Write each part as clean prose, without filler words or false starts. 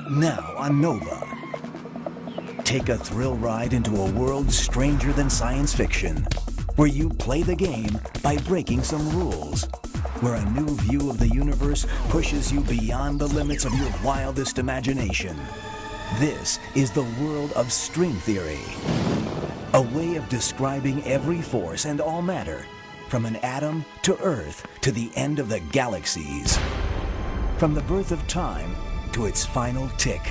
Now on Nova. Take a thrill ride into a world stranger than science fiction, where you play the game by breaking some rules, where a new view of the universe pushes you beyond the limits of your wildest imagination. This is the world of string theory, a way of describing every force and all matter, from an atom to Earth to the end of the galaxies, from the birth of time to its final tick,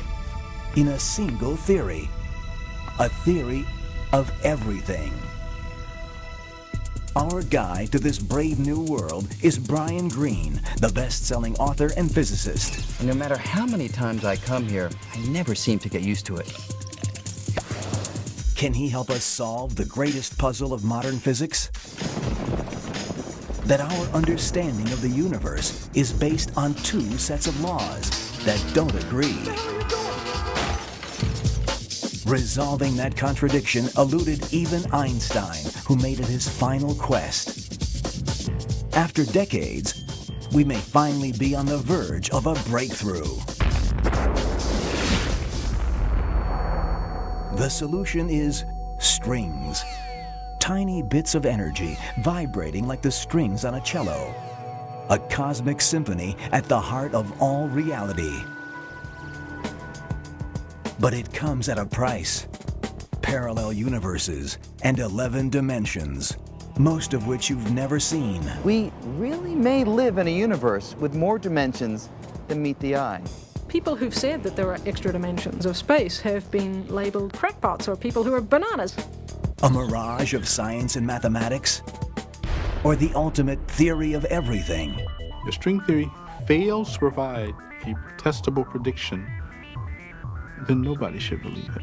in a single theory, a theory of everything. Our guide to this brave new world is Brian Greene, the best-selling author and physicist. No matter how many times I come here, I never seem to get used to it. Can he help us solve the greatest puzzle of modern physics? That our understanding of the universe is based on two sets of laws that don't agree. Resolving that contradiction eluded even Einstein, who made it his final quest. After decades, we may finally be on the verge of a breakthrough. The solution is strings. Tiny bits of energy vibrating like the strings on a cello. A cosmic symphony at the heart of all reality. But it comes at a price. Parallel universes and 11 dimensions, most of which you've never seen. We really may live in a universe with more dimensions than meet the eye. People who've said that there are extra dimensions of space have been labeled crackpots or people who are bananas. A mirage of science and mathematics? Or the ultimate theory of everything? If string theory fails to provide a testable prediction, then nobody should believe it.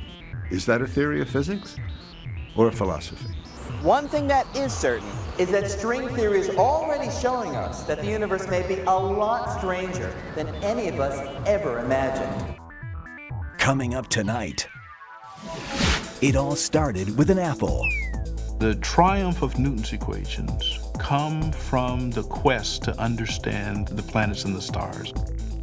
Is that a theory of physics or a philosophy? One thing that is certain is that string theory is already showing us that the universe may be a lot stranger than any of us ever imagined. Coming up tonight. It all started with an apple. The triumph of Newton's equations come from the quest to understand the planets and the stars.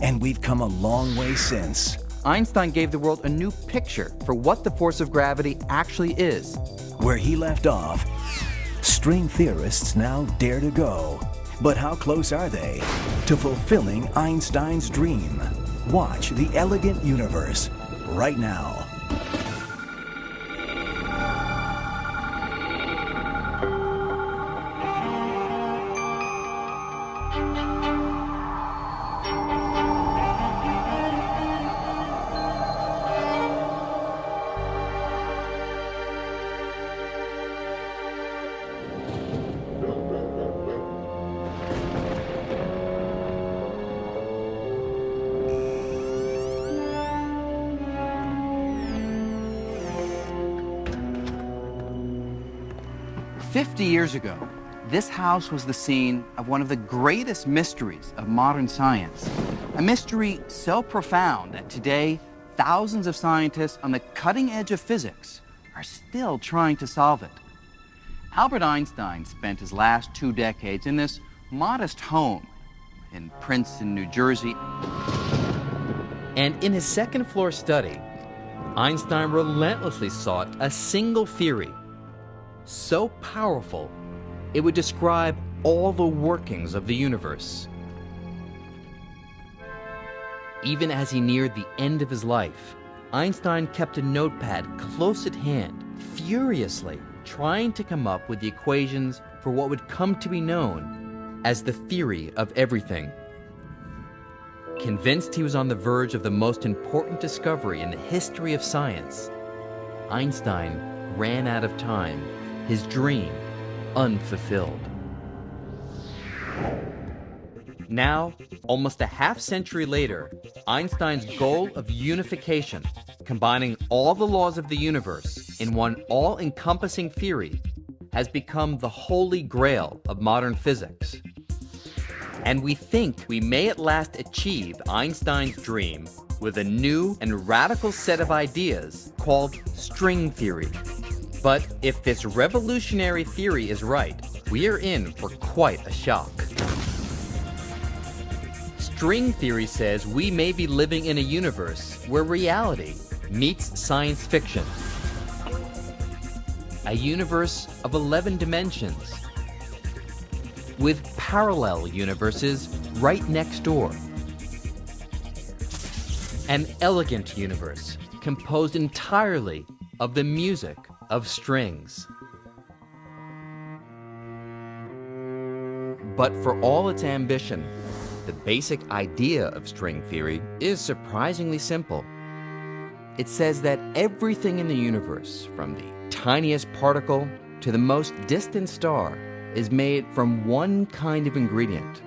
And we've come a long way since. Einstein gave the world a new picture for what the force of gravity actually is. Where he left off, string theorists now dare to go. But how close are they to fulfilling Einstein's dream? Watch The Elegant Universe right now. Years ago, this house was the scene of one of the greatest mysteries of modern science. A mystery so profound that today, thousands of scientists on the cutting edge of physics are still trying to solve it. Albert Einstein spent his last 2 decades in this modest home in Princeton, New Jersey. And in his second-floor study, Einstein relentlessly sought a single theory so powerful, it would describe all the workings of the universe. Even as he neared the end of his life, Einstein kept a notepad close at hand, furiously trying to come up with the equations for what would come to be known as the theory of everything. Convinced he was on the verge of the most important discovery in the history of science, Einstein ran out of time, his dream unfulfilled. Now, almost a half-century later, Einstein's goal of unification, combining all the laws of the universe in one all-encompassing theory, has become the holy grail of modern physics. And we think we may at last achieve Einstein's dream with a new and radical set of ideas called string theory. But if this revolutionary theory is right, we are in for quite a shock. String theory says we may be living in a universe where reality meets science fiction. A universe of 11 dimensions, with parallel universes right next door. An elegant universe composed entirely of the music of strings. But for all its ambition, the basic idea of string theory is surprisingly simple. It says that everything in the universe, from the tiniest particle to the most distant star, is made from one kind of ingredient: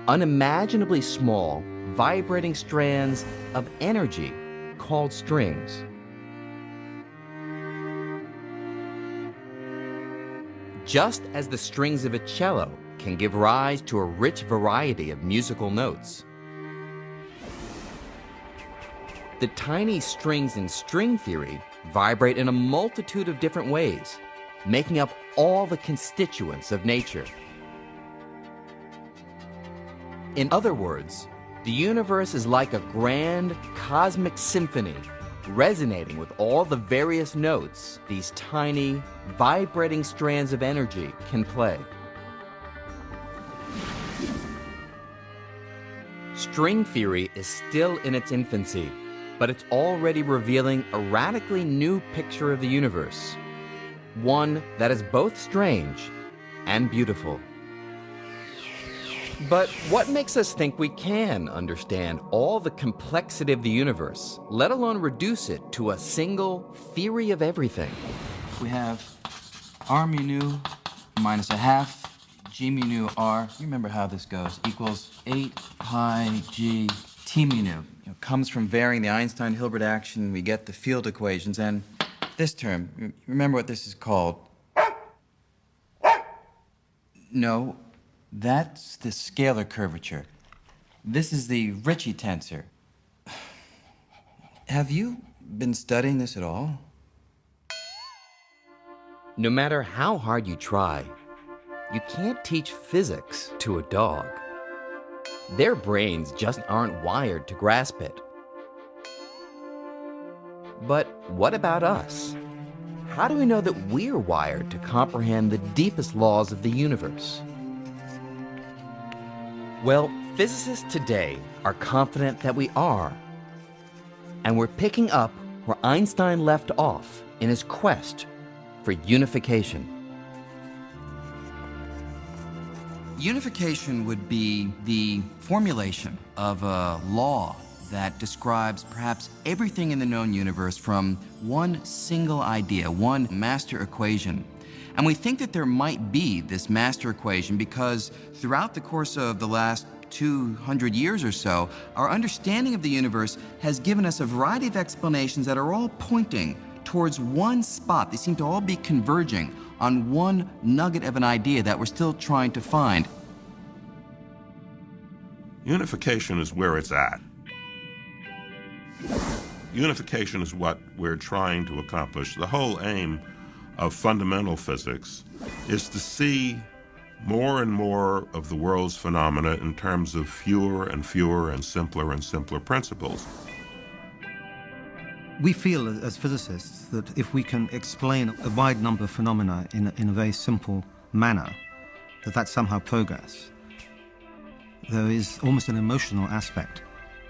unimaginably small, vibrating strands of energy called strings. Just as the strings of a cello can give rise to a rich variety of musical notes, the tiny strings in string theory vibrate in a multitude of different ways, making up all the constituents of nature. In other words, the universe is like a grand cosmic symphony, resonating with all the various notes these tiny, vibrating strands of energy can play. String theory is still in its infancy, but it's already revealing a radically new picture of the universe, one that is both strange and beautiful. But what makes us think we can understand all the complexity of the universe, let alone reduce it to a single theory of everything? We have R mu nu minus a half G mu nu R, you remember how this goes, equals 8 pi G T mu nu. Comes from varying the Einstein-Hilbert action, we get the field equations, and this term, remember what this is called? No, that's the scalar curvature. This is the Ricci tensor. Have you been studying this at all? No matter how hard you try, you can't teach physics to a dog. Their brains just aren't wired to grasp it. But what about us? How do we know that we're wired to comprehend the deepest laws of the universe? Well, physicists today are confident that we are. And we're picking up where Einstein left off in his quest for unification. Unification would be the formulation of a law that describes perhaps everything in the known universe from one single idea, one master equation. And we think that there might be this master equation because throughout the course of the last 200 years or so, our understanding of the universe has given us a variety of explanations that are all pointing towards one spot. They seem to all be converging on one nugget of an idea that we're still trying to find. Unification is where it's at. Unification is what we're trying to accomplish. The whole aim of fundamental physics is to see more and more of the world's phenomena in terms of fewer and fewer and simpler principles. We feel as physicists that if we can explain a wide number of phenomena in a very simple manner, that's somehow progress. There is almost an emotional aspect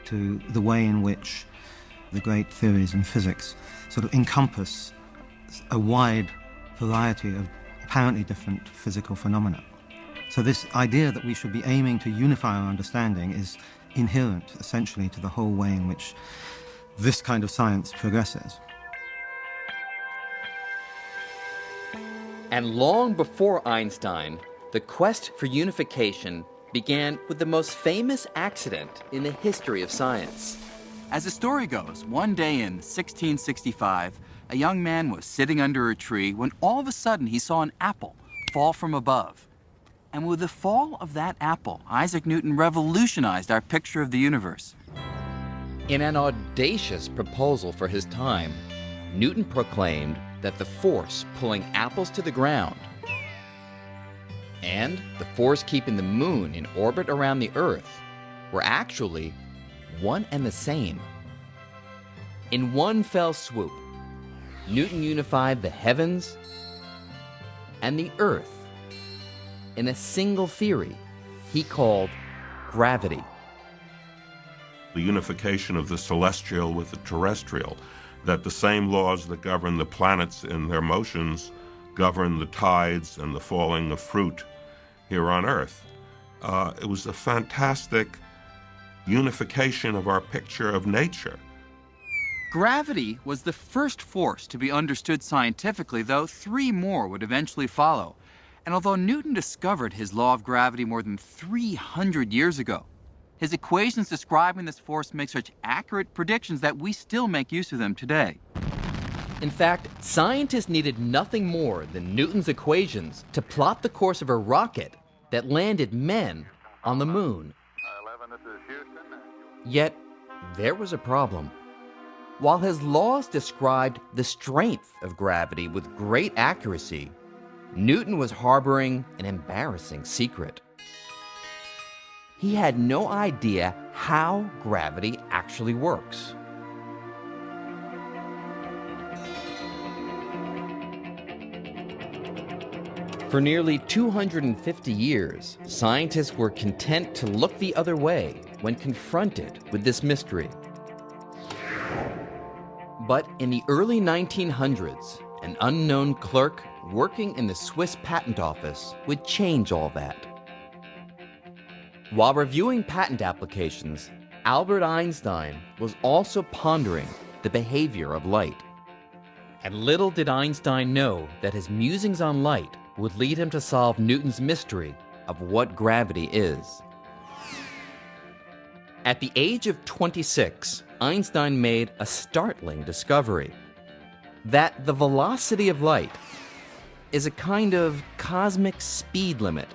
to the way in which the great theories in physics sort of encompass a wide variety of apparently different physical phenomena. So this idea that we should be aiming to unify our understanding is inherent, essentially, to the whole way in which this kind of science progresses. And long before Einstein, the quest for unification began with the most famous accident in the history of science. As the story goes, one day in 1665, a young man was sitting under a tree when all of a sudden he saw an apple fall from above. And with the fall of that apple, Isaac Newton revolutionized our picture of the universe. In an audacious proposal for his time, Newton proclaimed that the force pulling apples to the ground and the force keeping the moon in orbit around the Earth were actually one and the same. In one fell swoop, Newton unified the heavens and the earth in a single theory he called gravity. The unification of the celestial with the terrestrial, that the same laws that govern the planets in their motions govern the tides and the falling of fruit here on Earth. It was a fantastic unification of our picture of nature. Gravity was the first force to be understood scientifically, though 3 more would eventually follow. And although Newton discovered his law of gravity more than 300 years ago, his equations describing this force make such accurate predictions that we still make use of them today. In fact, scientists needed nothing more than Newton's equations to plot the course of a rocket that landed men on the moon. Yet, there was a problem. While his laws described the strength of gravity with great accuracy, Newton was harboring an embarrassing secret. He had no idea how gravity actually works. For nearly 250 years, scientists were content to look the other way when confronted with this mystery. But in the early 1900s, an unknown clerk working in the Swiss Patent Office would change all that. While reviewing patent applications, Albert Einstein was also pondering the behavior of light. And little did Einstein know that his musings on light would lead him to solve Newton's mystery of what gravity is. At the age of 26, Einstein made a startling discovery: that the velocity of light is a kind of cosmic speed limit,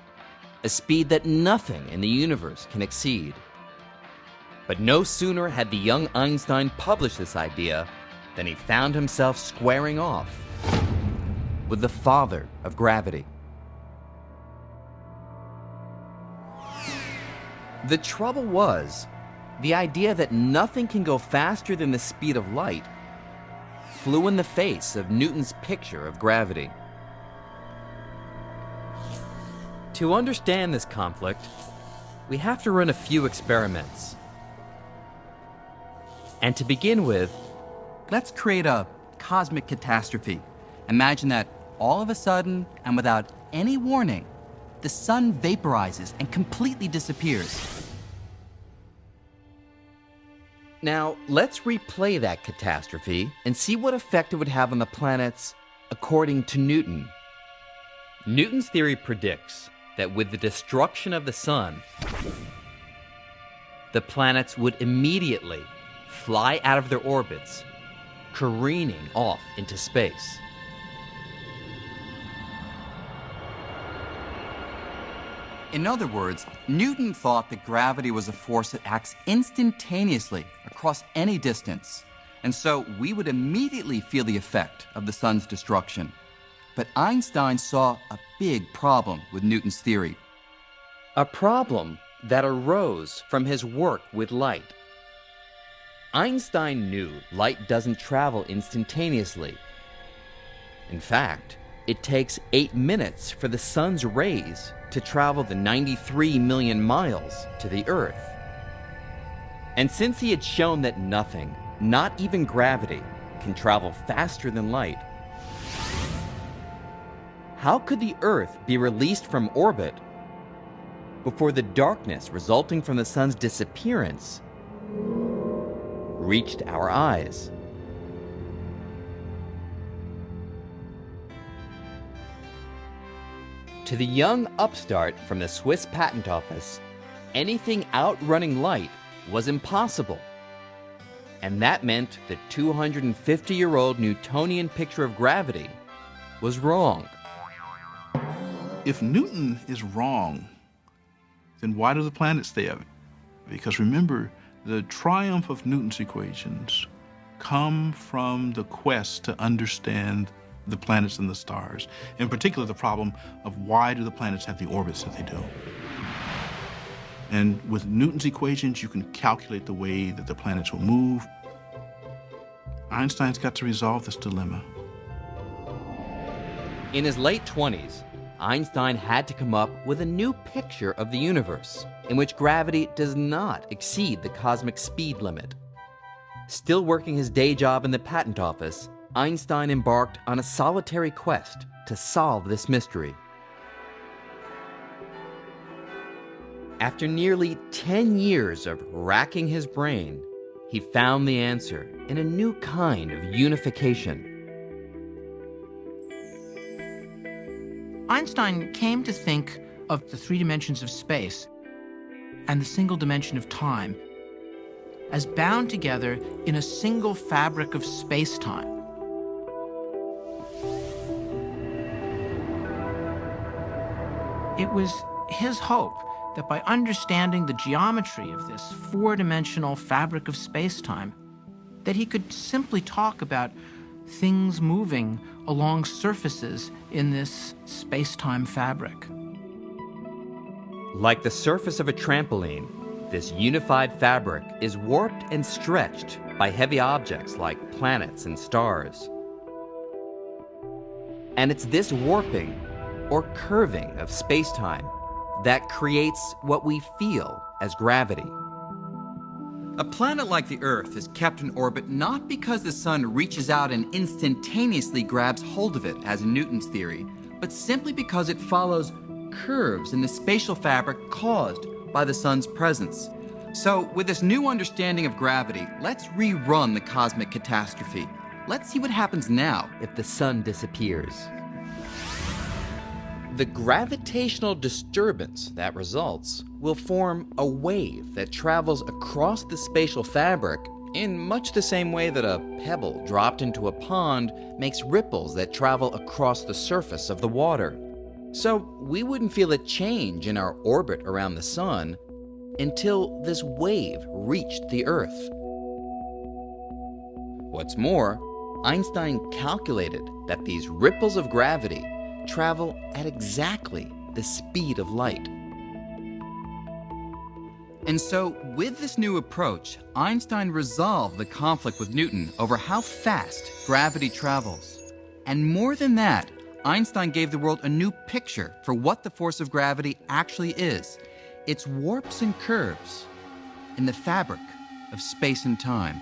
a speed that nothing in the universe can exceed. But no sooner had the young Einstein published this idea than he found himself squaring off with the father of gravity. The trouble was, the idea that nothing can go faster than the speed of light flew in the face of Newton's picture of gravity. To understand this conflict, we have to run a few experiments. And to begin with, Let's create a cosmic catastrophe. Imagine that all of a sudden, and without any warning, the sun vaporizes and completely disappears. now let's replay that catastrophe and see what effect it would have on the planets according to Newton. Newton's theory predicts that with the destruction of the sun, the planets would immediately fly out of their orbits, careening off into space. In other words, Newton thought that gravity was a force that acts instantaneously across any distance, and so we would immediately feel the effect of the sun's destruction. But Einstein saw a big problem with Newton's theory. A problem that arose from his work with light. Einstein knew light doesn't travel instantaneously. In fact, it takes 8 minutes for the sun's rays to travel the 93 million miles to the Earth. And since he had shown that nothing, not even gravity, can travel faster than light, how could the Earth be released from orbit before the darkness resulting from the sun's disappearance reached our eyes? To the young upstart from the Swiss Patent Office, anything outrunning light was impossible. And that meant the 250-year-old Newtonian picture of gravity was wrong. If Newton is wrong, then why do the planets stay up? Because remember, the triumph of Newton's equations come from the quest to understand the planets and the stars. In particular, the problem of why do the planets have the orbits that they do? And with Newton's equations, you can calculate the way that the planets will move. Einstein's got to resolve this dilemma. In his late 20s, Einstein had to come up with a new picture of the universe in which gravity does not exceed the cosmic speed limit. Still working his day job in the patent office, Einstein embarked on a solitary quest to solve this mystery. After nearly 10 years of racking his brain, he found the answer in a new kind of unification. Einstein came to think of the three dimensions of space and the single dimension of time as bound together in a single fabric of space-time. It was his hope that by understanding the geometry of this four-dimensional fabric of space-time, that he could simply talk about things moving along surfaces in this space-time fabric. Like the surface of a trampoline, this unified fabric is warped and stretched by heavy objects like planets and stars. And it's this warping or curving of space-time that creates what we feel as gravity. A planet like the Earth is kept in orbit not because the sun reaches out and instantaneously grabs hold of it, as in Newton's theory, but simply because it follows curves in the spatial fabric caused by the sun's presence. So, with this new understanding of gravity, let's rerun the cosmic catastrophe. Let's see what happens now if the sun disappears. The gravitational disturbance that results will form a wave that travels across the spatial fabric in much the same way that a pebble dropped into a pond makes ripples that travel across the surface of the water. So we wouldn't feel a change in our orbit around the sun until this wave reached the Earth. What's more, Einstein calculated that these ripples of gravity travel at exactly the speed of light. And so, with this new approach, Einstein resolved the conflict with Newton over how fast gravity travels. And more than that, Einstein gave the world a new picture for what the force of gravity actually is. Its warps and curves in the fabric of space and time.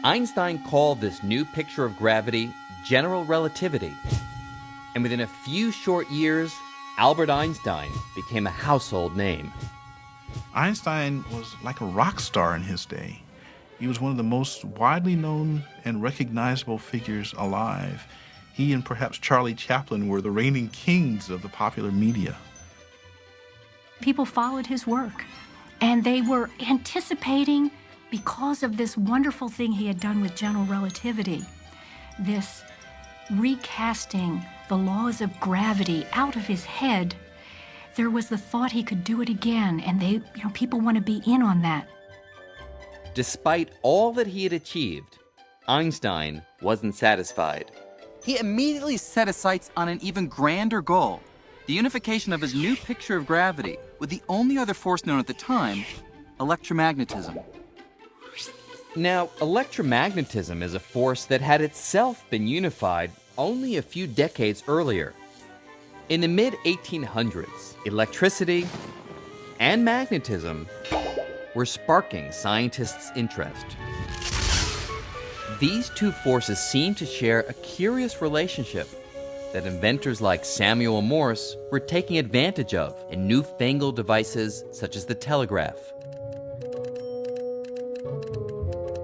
Einstein called this new picture of gravity general relativity. And within a few short years, Albert Einstein became a household name. Einstein was like a rock star in his day. He was one of the most widely known and recognizable figures alive. He and perhaps Charlie Chaplin were the reigning kings of the popular media. People followed his work, and they were anticipating, because of this wonderful thing he had done with general relativity, this recasting the laws of gravity out of his head. There was the thought he could do it again, and people want to be in on that. Despite all that he had achieved, Einstein wasn't satisfied. He immediately set his sights on an even grander goal, the unification of his new picture of gravity with the only other force known at the time, electromagnetism. Now, electromagnetism is a force that had itself been unified only a few decades earlier. In the mid-1800s, electricity and magnetism were sparking scientists' interest. These two forces seemed to share a curious relationship that inventors like Samuel Morse were taking advantage of in newfangled devices such as the telegraph.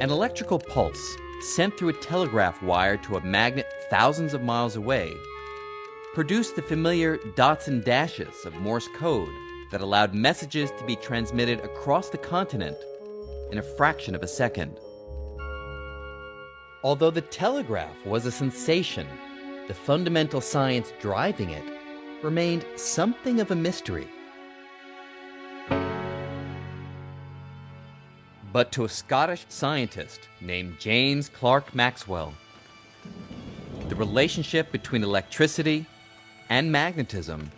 An electrical pulse sent through a telegraph wire to a magnet thousands of miles away produced the familiar dots and dashes of Morse code that allowed messages to be transmitted across the continent in a fraction of a second. Although the telegraph was a sensation, the fundamental science driving it remained something of a mystery. But to a Scottish scientist named James Clerk Maxwell, the relationship between electricity and magnetism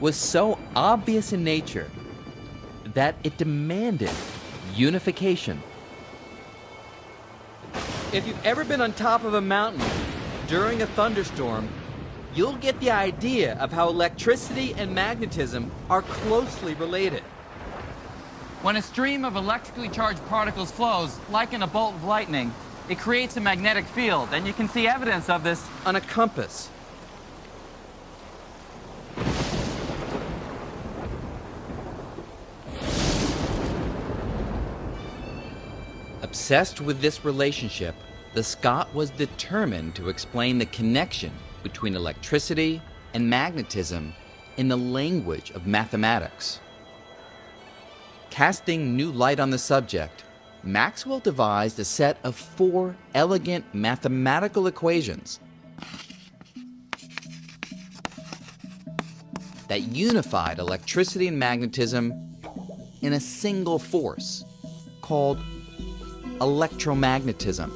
was so obvious in nature that it demanded unification. If you've ever been on top of a mountain during a thunderstorm, you'll get the idea of how electricity and magnetism are closely related. When a stream of electrically charged particles flows, like in a bolt of lightning, it creates a magnetic field, and you can see evidence of this on a compass. Obsessed with this relationship, the Scot was determined to explain the connection between electricity and magnetism in the language of mathematics. Casting new light on the subject, Maxwell devised a set of 4 elegant mathematical equations that unified electricity and magnetism in a single force called electromagnetism.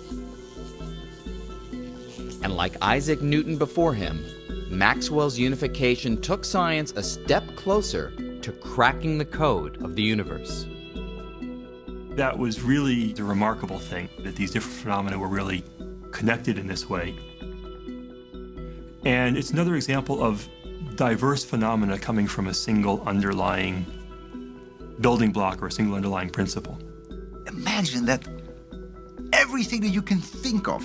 And like Isaac Newton before him, Maxwell's unification took science a step closer to cracking the code of the universe. That was really the remarkable thing, that these different phenomena were really connected in this way. And it's another example of diverse phenomena coming from a single underlying building block or a single underlying principle. Imagine that everything that you can think of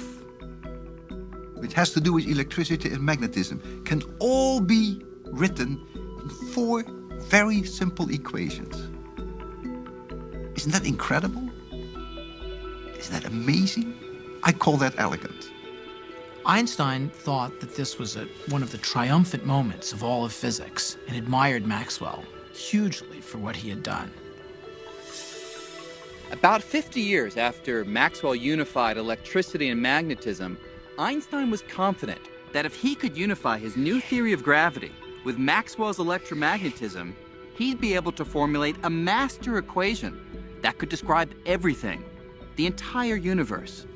which has to do with electricity and magnetism can all be written in 4 very simple equations. Isn't that incredible? Isn't that amazing? I call that elegant. Einstein thought that this was one of the triumphant moments of all of physics and admired Maxwell hugely for what he had done. About 50 years after Maxwell unified electricity and magnetism, Einstein was confident that if he could unify his new theory of gravity with Maxwell's electromagnetism, he'd be able to formulate a master equation that could describe everything, the entire universe.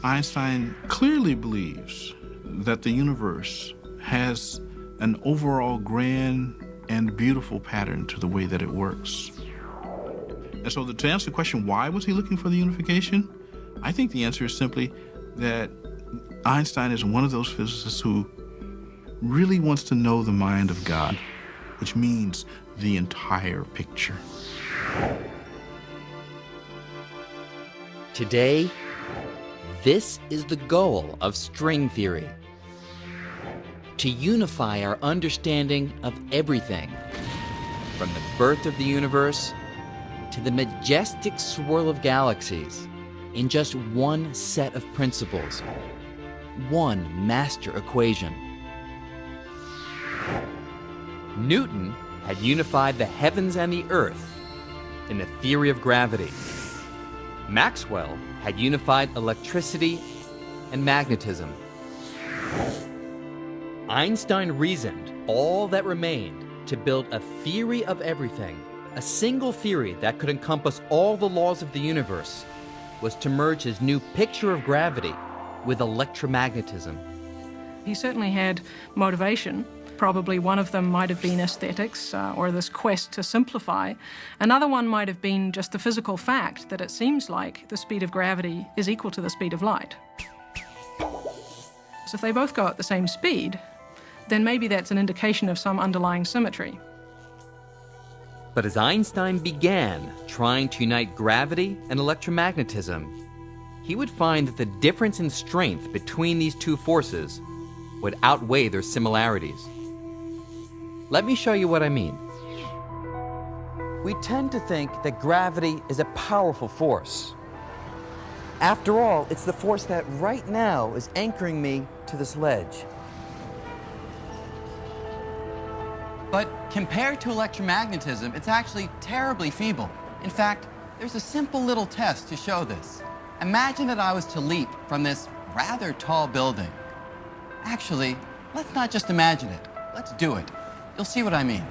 Einstein clearly believes that the universe has an overall grand and beautiful pattern to the way that it works. And so to answer the question, why was he looking for the unification? I think the answer is simply that Einstein is one of those physicists who really wants to know the mind of God, which means the entire picture. Today, this is the goal of string theory: to unify our understanding of everything, from the birth of the universe to the majestic swirl of galaxies, in just one set of principles, one master equation. Newton had unified the heavens and the earth in the theory of gravity. Maxwell had unified electricity and magnetism. Einstein reasoned all that remained to build a theory of everything, a single theory that could encompass all the laws of the universe, was to merge his new picture of gravity with electromagnetism. He certainly had motivation. Probably one of them might have been aesthetics or this quest to simplify. Another one might have been just the physical fact that it seems like the speed of gravity is equal to the speed of light. So if they both go at the same speed, then maybe that's an indication of some underlying symmetry. But as Einstein began trying to unite gravity and electromagnetism, he would find that the difference in strength between these two forces would outweigh their similarities. Let me show you what I mean. We tend to think that gravity is a powerful force. After all, it's the force that right now is anchoring me to this ledge. But compared to electromagnetism, it's actually terribly feeble. In fact, there's a simple little test to show this. Imagine that I was to leap from this rather tall building. Actually, let's not just imagine it. Let's do it. You'll see what I mean.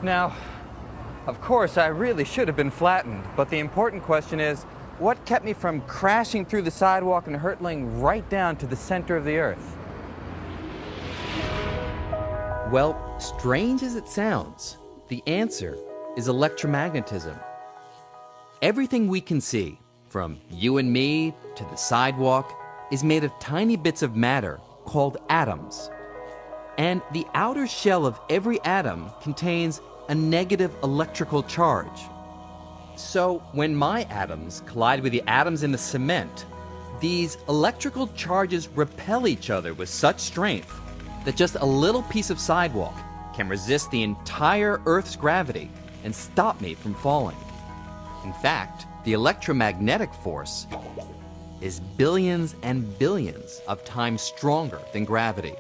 Now, of course, I really should have been flattened, but the important question is, what kept me from crashing through the sidewalk and hurtling right down to the center of the Earth? Well, strange as it sounds, the answer is electromagnetism. Everything we can see, from you and me to the sidewalk, is made of tiny bits of matter called atoms. And the outer shell of every atom contains a negative electrical charge. So when my atoms collide with the atoms in the cement, these electrical charges repel each other with such strength that just a little piece of sidewalk can resist the entire Earth's gravity and stop me from falling. In fact, the electromagnetic force is billions and billions of times stronger than gravity.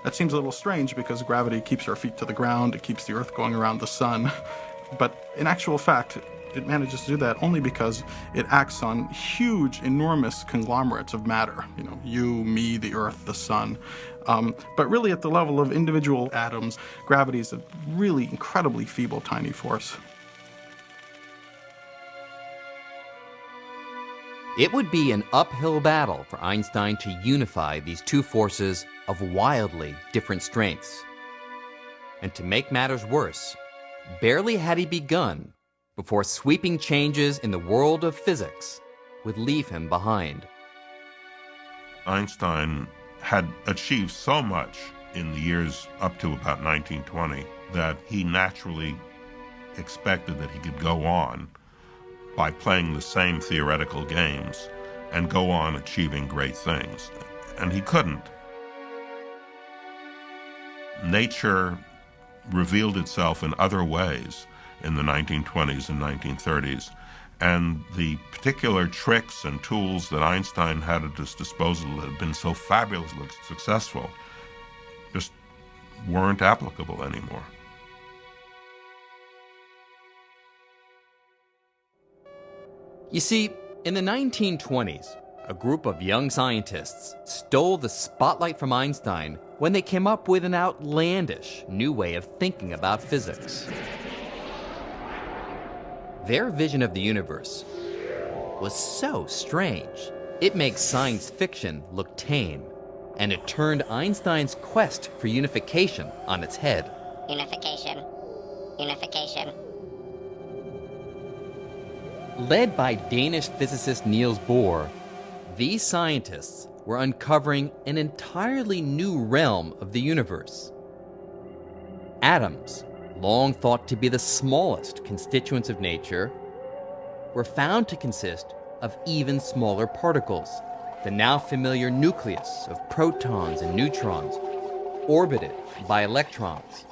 That seems a little strange because gravity keeps our feet to the ground, it keeps the Earth going around the sun. But in actual fact, it manages to do that only because it acts on huge, enormous conglomerates of matter. You know, you, me, the Earth, the sun. But really at the level of individual atoms, gravity is a really incredibly feeble, tiny force. It would be an uphill battle for Einstein to unify these two forces of wildly different strengths. And to make matters worse, barely had he begun before sweeping changes in the world of physics would leave him behind. Einstein had achieved so much in the years up to about 1920 that he naturally expected that he could go on by playing the same theoretical games and go on achieving great things. And he couldn't. Nature revealed itself in other ways in the 1920s and 1930s, and the particular tricks and tools that Einstein had at his disposal that had been so fabulously successful just weren't applicable anymore. You see, in the 1920s, a group of young scientists stole the spotlight from Einstein when they came up with an outlandish new way of thinking about physics. Their vision of the universe was so strange, it makes science fiction look tame, and it turned Einstein's quest for unification on its head. Unification. Unification. Led by Danish physicist Niels Bohr, these scientists were uncovering an entirely new realm of the universe. Atoms, long thought to be the smallest constituents of nature, were found to consist of even smaller particles, the now familiar nucleus of protons and neutrons, orbited by electrons.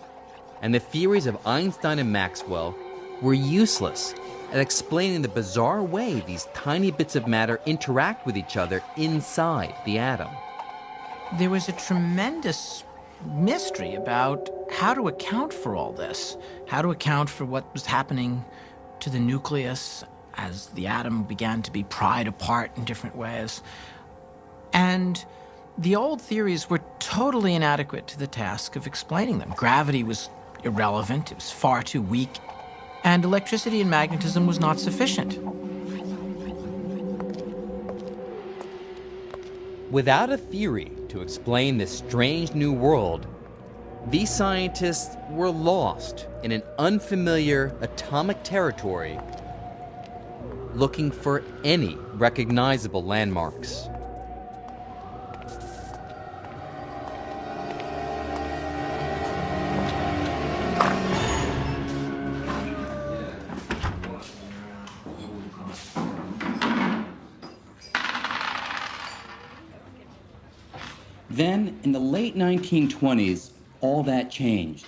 And the theories of Einstein and Maxwell were useless at explaining the bizarre way these tiny bits of matter interact with each other inside the atom. There was a tremendous mystery about how to account for all this, how to account for what was happening to the nucleus as the atom began to be pried apart in different ways. And the old theories were totally inadequate to the task of explaining them. Gravity was irrelevant, it was far too weak, and electricity and magnetism was not sufficient. Without a theory to explain this strange new world, these scientists were lost in an unfamiliar atomic territory, looking for any recognizable landmarks. Then, in the late 1920s, all that changed.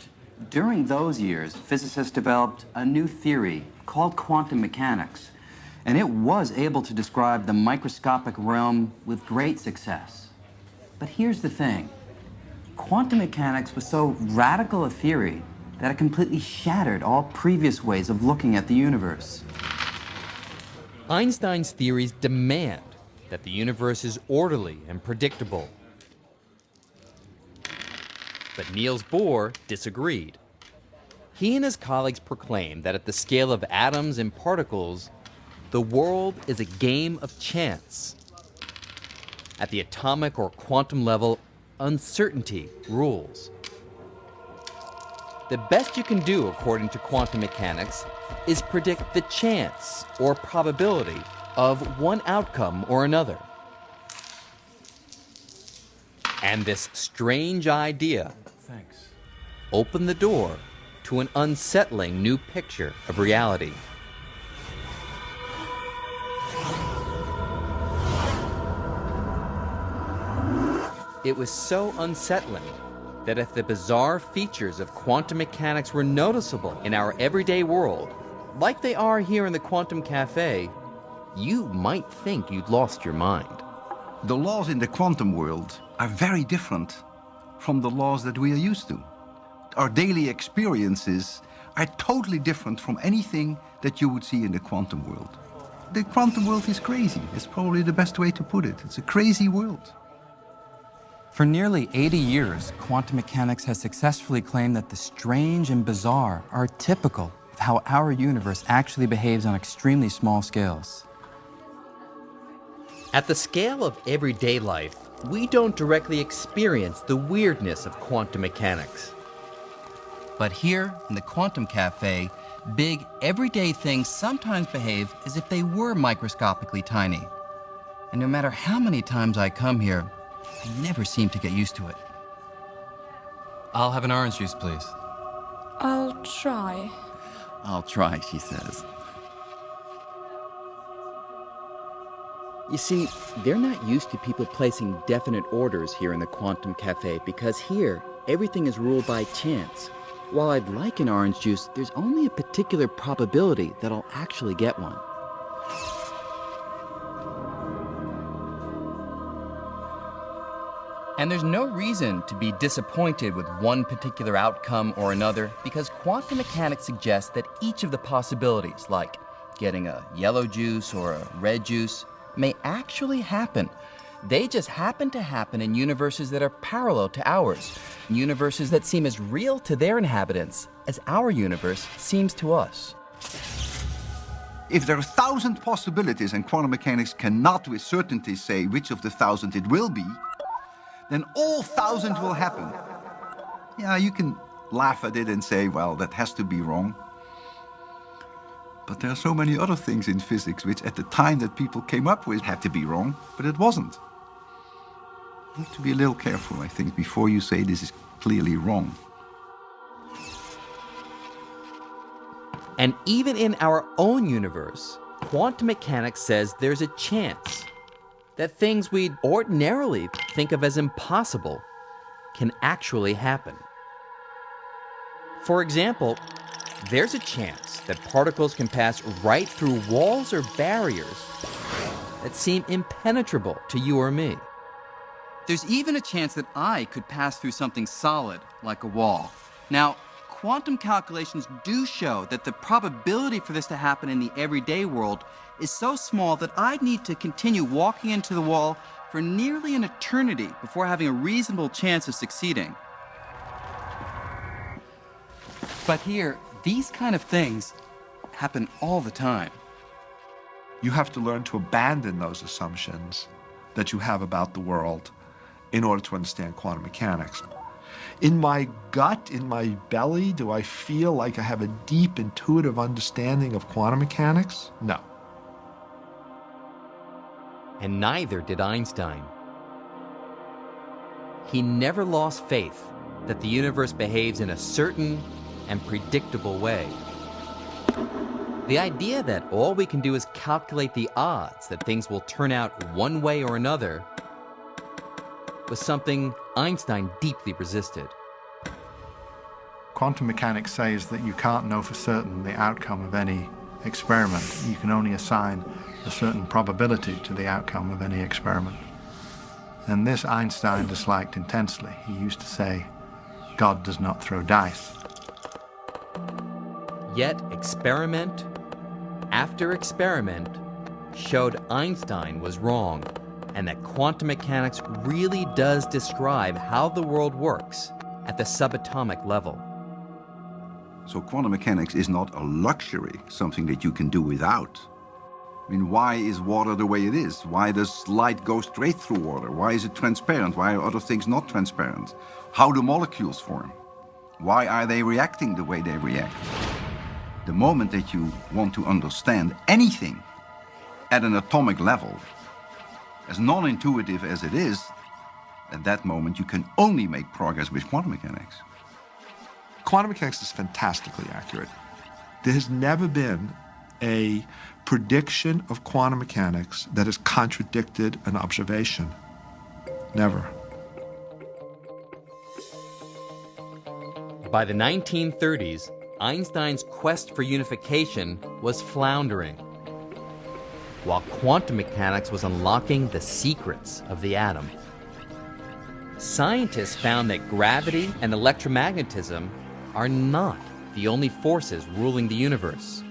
During those years, physicists developed a new theory called quantum mechanics, and it was able to describe the microscopic realm with great success. But here's the thing. Quantum mechanics was so radical a theory that it completely shattered all previous ways of looking at the universe. Einstein's theories demand that the universe is orderly and predictable. But Niels Bohr disagreed. He and his colleagues proclaimed that at the scale of atoms and particles, the world is a game of chance. At the atomic or quantum level, uncertainty rules. The best you can do, according to quantum mechanics, is predict the chance or probability of one outcome or another. And this strange idea opened the door to an unsettling new picture of reality. It was so unsettling that if the bizarre features of quantum mechanics were noticeable in our everyday world, like they are here in the Quantum Cafe, you might think you'd lost your mind. The laws in the quantum world are very different from the laws that we are used to. Our daily experiences are totally different from anything that you would see in the quantum world. The quantum world is crazy. It's probably the best way to put it. It's a crazy world. For nearly 80 years, quantum mechanics has successfully claimed that the strange and bizarre are typical of how our universe actually behaves on extremely small scales. At the scale of everyday life, we don't directly experience the weirdness of quantum mechanics. But here, in the Quantum Cafe, big, everyday things sometimes behave as if they were microscopically tiny. And no matter how many times I come here, I never seem to get used to it. I'll have an orange juice, please. I'll try. I'll try, she says. You see, they're not used to people placing definite orders here in the Quantum Cafe because here, everything is ruled by chance. While I'd like an orange juice, there's only a particular probability that I'll actually get one. And there's no reason to be disappointed with one particular outcome or another because quantum mechanics suggests that each of the possibilities, like getting a yellow juice or a red juice, may actually happen. They just happen to happen in universes that are parallel to ours, universes that seem as real to their inhabitants as our universe seems to us. If there are 1,000 possibilities and quantum mechanics cannot with certainty say which of the 1,000 it will be, then all 1,000 will happen. Yeah, you can laugh at it and say, well, that has to be wrong. But there are so many other things in physics which at the time that people came up with had to be wrong, but it wasn't. You have to be a little careful, I think, before you say this is clearly wrong. And even in our own universe, quantum mechanics says there's a chance that things we'd ordinarily think of as impossible can actually happen. For example, there's a chance that particles can pass right through walls or barriers that seem impenetrable to you or me. There's even a chance that I could pass through something solid, like a wall. Now, quantum calculations do show that the probability for this to happen in the everyday world is so small that I'd need to continue walking into the wall for nearly an eternity before having a reasonable chance of succeeding. But here, these kind of things happen all the time. You have to learn to abandon those assumptions that you have about the world in order to understand quantum mechanics. In my gut, in my belly, do I feel like I have a deep intuitive understanding of quantum mechanics? No. And neither did Einstein. He never lost faith that the universe behaves in a certain and predictable way. The idea that all we can do is calculate the odds that things will turn out one way or another was something Einstein deeply resisted. Quantum mechanics says that you can't know for certain the outcome of any experiment. You can only assign a certain probability to the outcome of any experiment. And this Einstein disliked intensely. He used to say, God does not throw dice. Yet experiment after experiment showed Einstein was wrong, and that quantum mechanics really does describe how the world works at the subatomic level. So quantum mechanics is not a luxury, something that you can do without. I mean, why is water the way it is? Why does light go straight through water? Why is it transparent? Why are other things not transparent? How do molecules form? Why are they reacting the way they react? The moment that you want to understand anything at an atomic level, as non-intuitive as it is, at that moment you can only make progress with quantum mechanics. Quantum mechanics is fantastically accurate. There has never been a prediction of quantum mechanics that has contradicted an observation. Never. By the 1930s, Einstein's quest for unification was floundering, while quantum mechanics was unlocking the secrets of the atom. Scientists found that gravity and electromagnetism are not the only forces ruling the universe.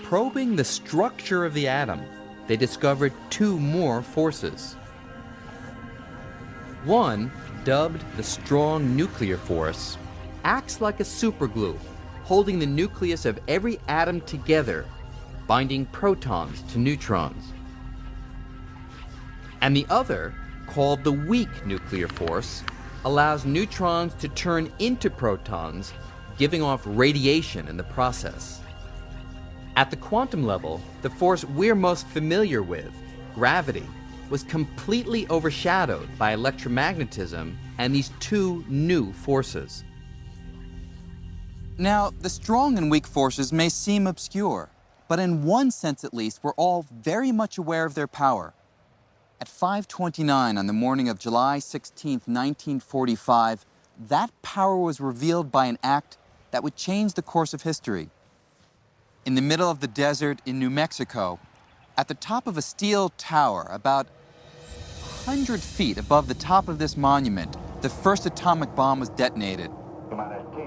Probing the structure of the atom, they discovered two more forces. One, dubbed the strong nuclear force, acts like a superglue, holding the nucleus of every atom together, binding protons to neutrons. And the other, called the weak nuclear force, allows neutrons to turn into protons, giving off radiation in the process. At the quantum level, the force we're most familiar with, gravity, was completely overshadowed by electromagnetism and these two new forces. Now, the strong and weak forces may seem obscure, but in one sense at least, we're all very much aware of their power. At 5:29 on the morning of July 16, 1945, that power was revealed by an act that would change the course of history. In the middle of the desert in New Mexico, at the top of a steel tower, about 100 feet above the top of this monument, the first atomic bomb was detonated.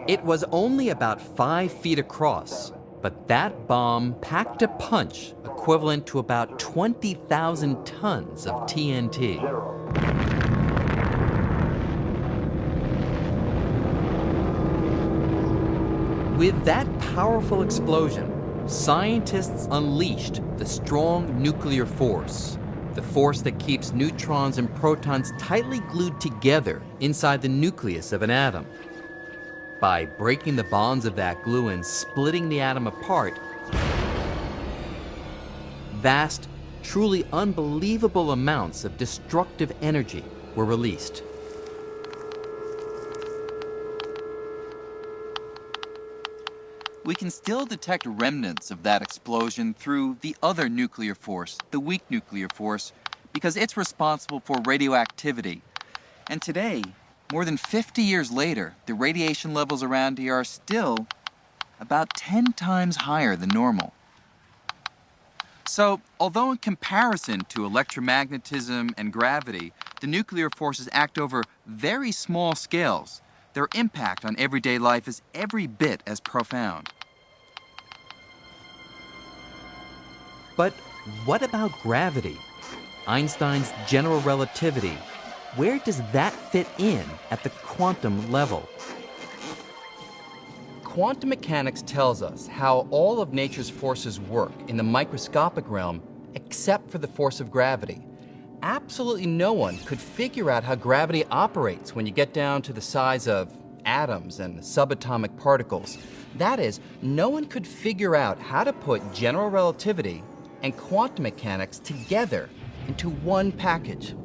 It was only about 5 feet across, but that bomb packed a punch equivalent to about 20,000 tons of TNT. With that powerful explosion, scientists unleashed the strong nuclear force, the force that keeps neutrons and protons tightly glued together inside the nucleus of an atom. By breaking the bonds of that glue and splitting the atom apart, vast, truly unbelievable amounts of destructive energy were released. We can still detect remnants of that explosion through the other nuclear force, the weak nuclear force, because it's responsible for radioactivity. And today, more than 50 years later, the radiation levels around here are still about 10 times higher than normal. So, although in comparison to electromagnetism and gravity, the nuclear forces act over very small scales, their impact on everyday life is every bit as profound. But what about gravity? Einstein's general relativity. Where does that fit in at the quantum level? Quantum mechanics tells us how all of nature's forces work in the microscopic realm, except for the force of gravity. Absolutely no one could figure out how gravity operates when you get down to the size of atoms and subatomic particles. That is, no one could figure out how to put general relativity and quantum mechanics together into one package.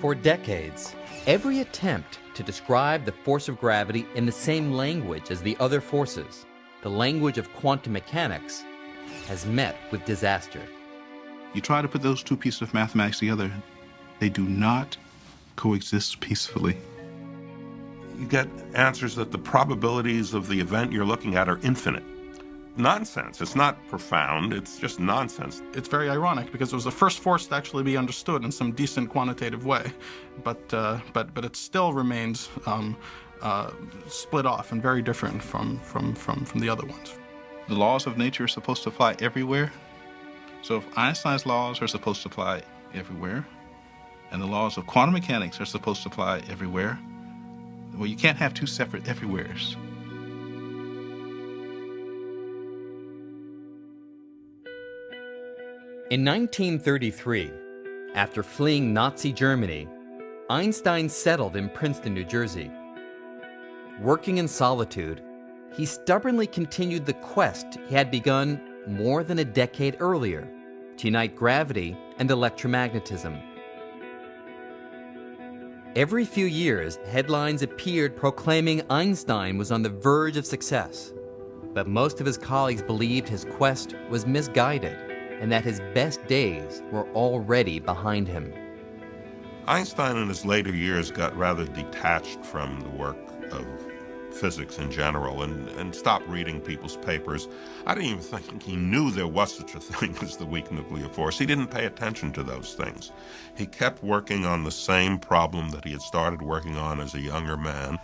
For decades, every attempt to describe the force of gravity in the same language as the other forces, the language of quantum mechanics, has met with disaster. You try to put those two pieces of mathematics together, they do not coexist peacefully. You get answers that the probabilities of the event you're looking at are infinite. Nonsense. It's not profound, it's just nonsense. It's very ironic because it was the first force to actually be understood in some decent quantitative way, but it still remains split off and very different from the other ones. The laws of nature are supposed to apply everywhere. So if Einstein's laws are supposed to apply everywhere, and the laws of quantum mechanics are supposed to apply everywhere. Well, you can't have two separate everywheres. In 1933, after fleeing Nazi Germany, Einstein settled in Princeton, New Jersey. Working in solitude, he stubbornly continued the quest he had begun more than a decade earlier to unite gravity and electromagnetism. Every few years, headlines appeared proclaiming Einstein was on the verge of success, but most of his colleagues believed his quest was misguided and that his best days were already behind him. Einstein in his later years got rather detached from the work of physics in general and stopped reading people's papers. I don't even think he knew there was such a thing as the weak nuclear force. He didn't pay attention to those things. He kept working on the same problem that he had started working on as a younger man.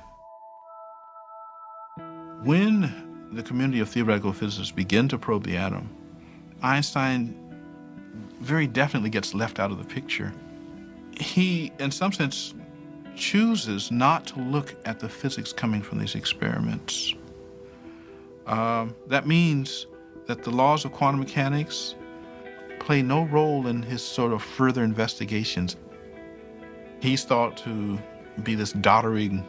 When the community of theoretical physicists begin to probe the atom, Einstein very definitely gets left out of the picture. He, in some sense, chooses not to look at the physics coming from these experiments. That means that the laws of quantum mechanics play no role in his sort of further investigations. He's thought to be this doddering,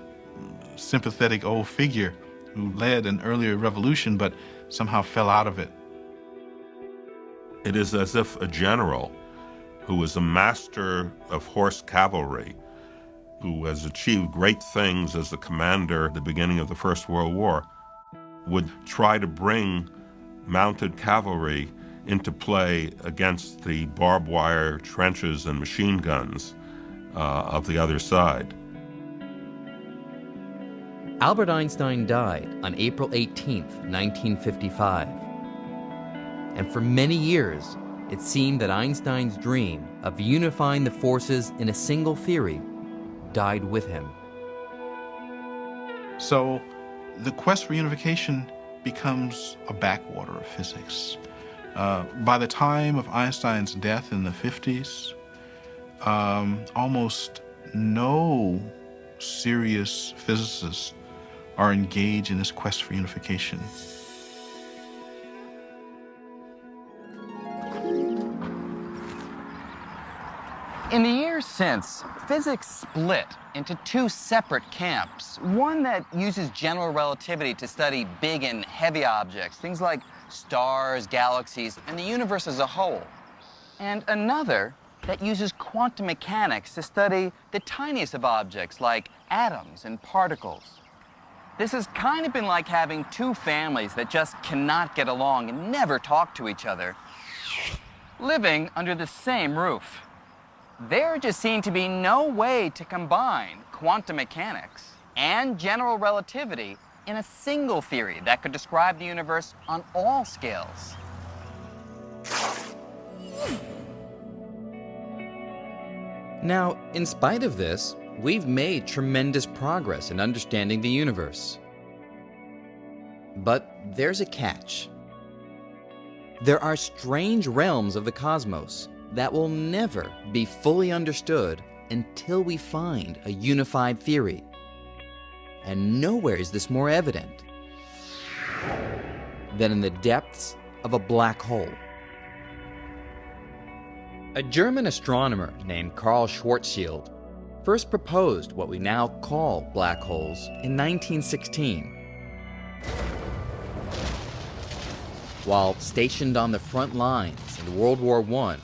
sympathetic old figure who led an earlier revolution but somehow fell out of it. It is as if a general who was a master of horse cavalry, who has achieved great things as a commander at the beginning of the First World War, would try to bring mounted cavalry into play against the barbed wire trenches and machine guns of the other side. Albert Einstein died on April 18, 1955. And for many years, it seemed that Einstein's dream of unifying the forces in a single theory died with him. So the quest for unification becomes a backwater of physics. By the time of Einstein's death in the 50s, almost no serious physicists are engaged in this quest for unification. In the years since, physics split into two separate camps. One that uses general relativity to study big and heavy objects, things like stars, galaxies, and the universe as a whole. And another that uses quantum mechanics to study the tiniest of objects like atoms and particles. This has kind of been like having two families that just cannot get along and never talk to each other, living under the same roof. There just seemed to be no way to combine quantum mechanics and general relativity in a single theory that could describe the universe on all scales. Now, in spite of this, we've made tremendous progress in understanding the universe. But there's a catch. There are strange realms of the cosmos that will never be fully understood until we find a unified theory. And nowhere is this more evident than in the depths of a black hole. A German astronomer named Karl Schwarzschild first proposed what we now call black holes in 1916. While stationed on the front lines in World War I,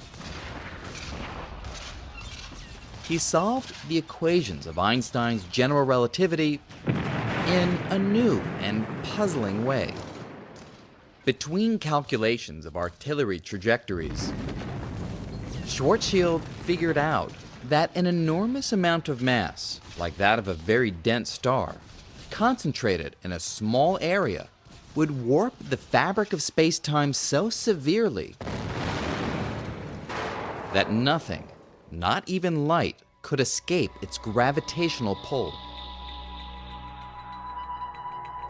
he solved the equations of Einstein's general relativity in a new and puzzling way. Between calculations of artillery trajectories, Schwarzschild figured out that an enormous amount of mass, like that of a very dense star, concentrated in a small area, would warp the fabric of space-time so severely that nothing, not even light, could escape its gravitational pull.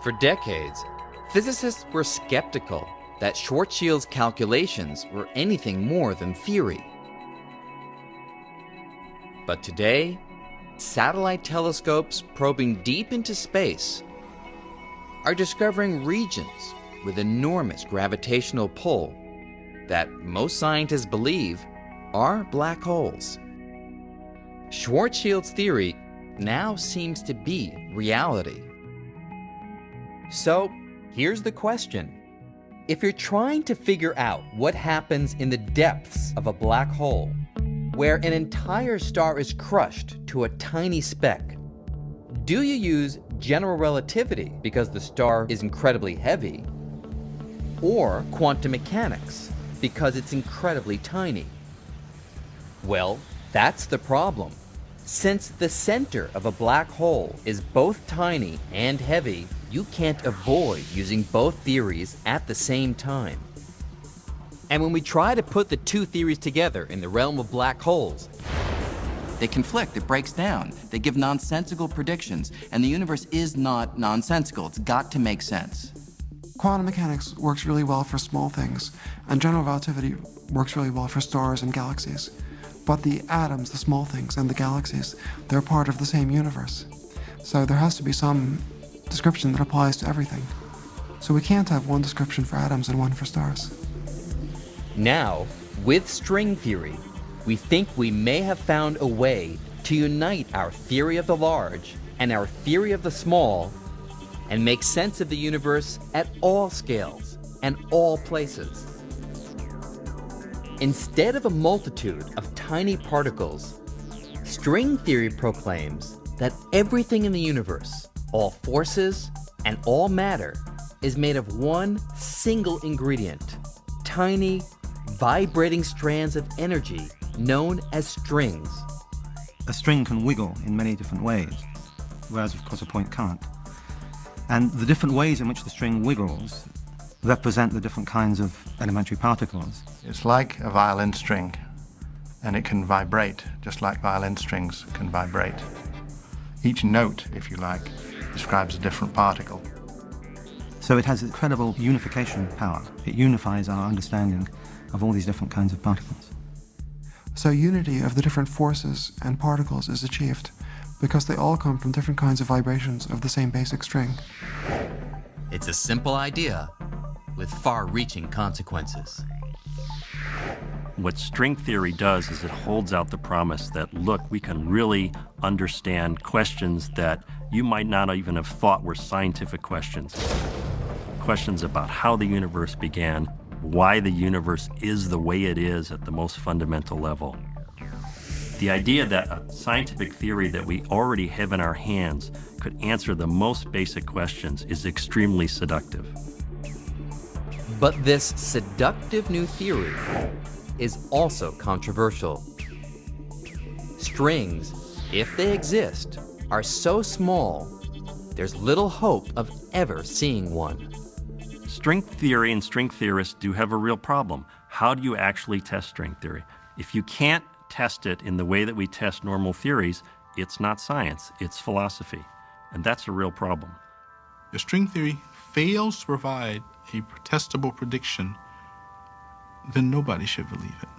For decades, physicists were skeptical that Schwarzschild's calculations were anything more than theory. But today, satellite telescopes probing deep into space are discovering regions with enormous gravitational pull that most scientists believe are black holes. Schwarzschild's theory now seems to be reality. So, here's the question. If you're trying to figure out what happens in the depths of a black hole, where an entire star is crushed to a tiny speck, do you use general relativity because the star is incredibly heavy, or quantum mechanics because it's incredibly tiny? Well, that's the problem. Since the center of a black hole is both tiny and heavy, you can't avoid using both theories at the same time. And when we try to put the two theories together in the realm of black holes, they conflict, it breaks down, they give nonsensical predictions, and the universe is not nonsensical, it's got to make sense. Quantum mechanics works really well for small things, and general relativity works really well for stars and galaxies. But the atoms, the small things, and the galaxies, they're part of the same universe. So there has to be some description that applies to everything. So we can't have one description for atoms and one for stars. Now, with string theory, we think we may have found a way to unite our theory of the large and our theory of the small and make sense of the universe at all scales and all places. Instead of a multitude of tiny particles, string theory proclaims that everything in the universe, all forces and all matter, is made of one single ingredient, tiny, vibrating strands of energy known as strings. A string can wiggle in many different ways, whereas of course a point can't. And the different ways in which the string wiggles represent the different kinds of elementary particles. It's like a violin string, and it can vibrate, just like violin strings can vibrate. Each note, if you like, describes a different particle. So it has incredible unification power. It unifies our understanding of all these different kinds of particles. So unity of the different forces and particles is achieved because they all come from different kinds of vibrations of the same basic string. It's a simple idea with far-reaching consequences. What string theory does is it holds out the promise that, look, we can really understand questions that you might not even have thought were scientific questions. Questions about how the universe began, why the universe is the way it is at the most fundamental level. The idea that a scientific theory that we already have in our hands could answer the most basic questions is extremely seductive. But this seductive new theory is also controversial. Strings, if they exist, are so small, there's little hope of ever seeing one. String theory and string theorists do have a real problem. How do you actually test string theory? If you can't test it in the way that we test normal theories, it's not science, it's philosophy. And that's a real problem. If string theory fails to provide a testable prediction, then nobody should believe it.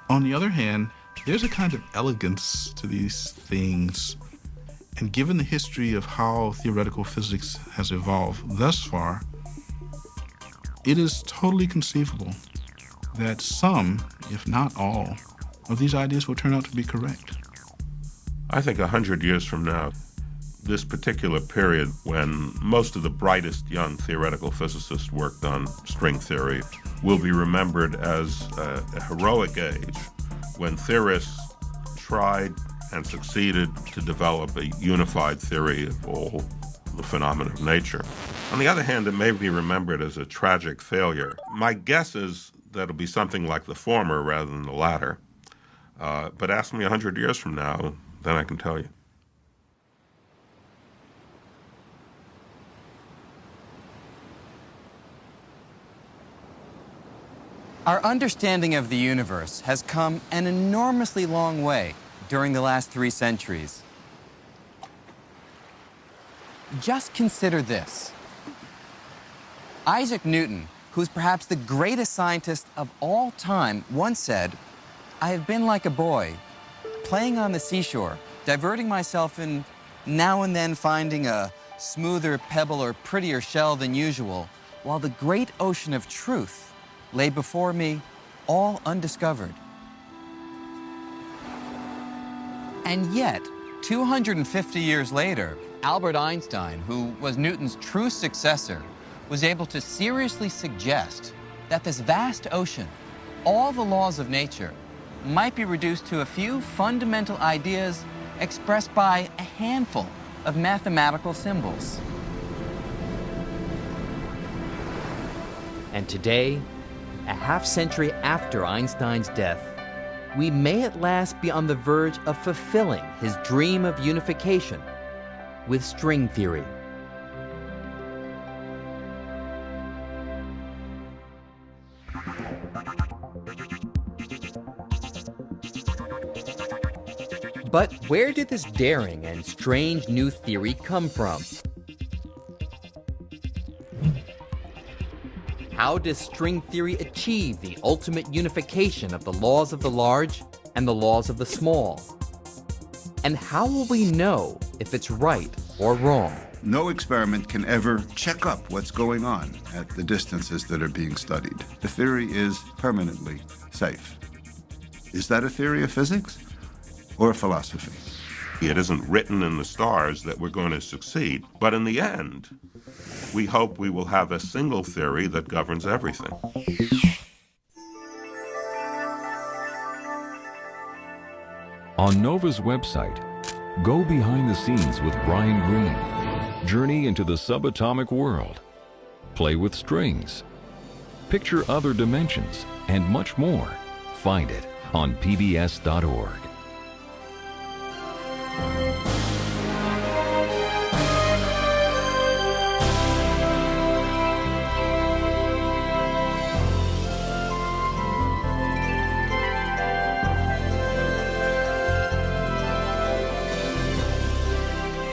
On the other hand, there's a kind of elegance to these things, and given the history of how theoretical physics has evolved thus far, it is totally conceivable that some, if not all, of these ideas will turn out to be correct. I think 100 years from now, this particular period when most of the brightest young theoretical physicists worked on string theory will be remembered as a heroic age when theorists tried and succeeded to develop a unified theory of all the phenomena of nature. On the other hand, it may be remembered as a tragic failure. My guess is that it'll be something like the former rather than the latter. But ask me 100 years from now, then I can tell you. Our understanding of the universe has come an enormously long way during the last 3 centuries. Just consider this. Isaac Newton, who's perhaps the greatest scientist of all time, once said, I have been like a boy, playing on the seashore, diverting myself and now and then finding a smoother pebble or prettier shell than usual, while the great ocean of truth lay before me, all undiscovered. And yet, 250 years later, Albert Einstein, who was Newton's true successor, was able to seriously suggest that this vast ocean, all the laws of nature, might be reduced to a few fundamental ideas expressed by a handful of mathematical symbols. And today, a half-century after Einstein's death, we may at last be on the verge of fulfilling his dream of unification with string theory. But where did this daring and strange new theory come from? How does string theory achieve the ultimate unification of the laws of the large and the laws of the small? And how will we know if it's right or wrong? No experiment can ever check up what's going on at the distances that are being studied. The theory is permanently safe. Is that a theory of physics or a philosophy? It isn't written in the stars that we're going to succeed, but in the end, we hope we will have a single theory that governs everything. On NOVA's website, go behind the scenes with Brian Greene. Journey into the subatomic world. Play with strings. Picture other dimensions and much more. Find it on pbs.org.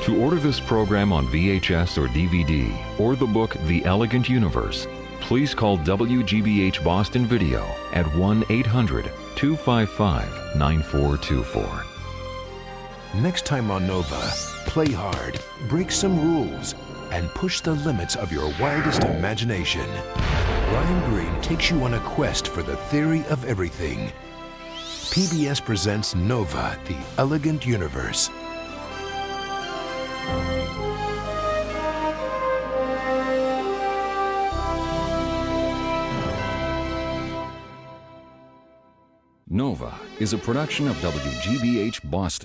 To order this program on VHS or DVD, or the book The Elegant Universe, please call WGBH Boston Video at 1-800-255-9424. Next time on Nova, play hard, break some rules, and push the limits of your wildest imagination. Brian Greene takes you on a quest for the theory of everything. PBS presents Nova, The Elegant Universe. Nova is a production of WGBH Boston.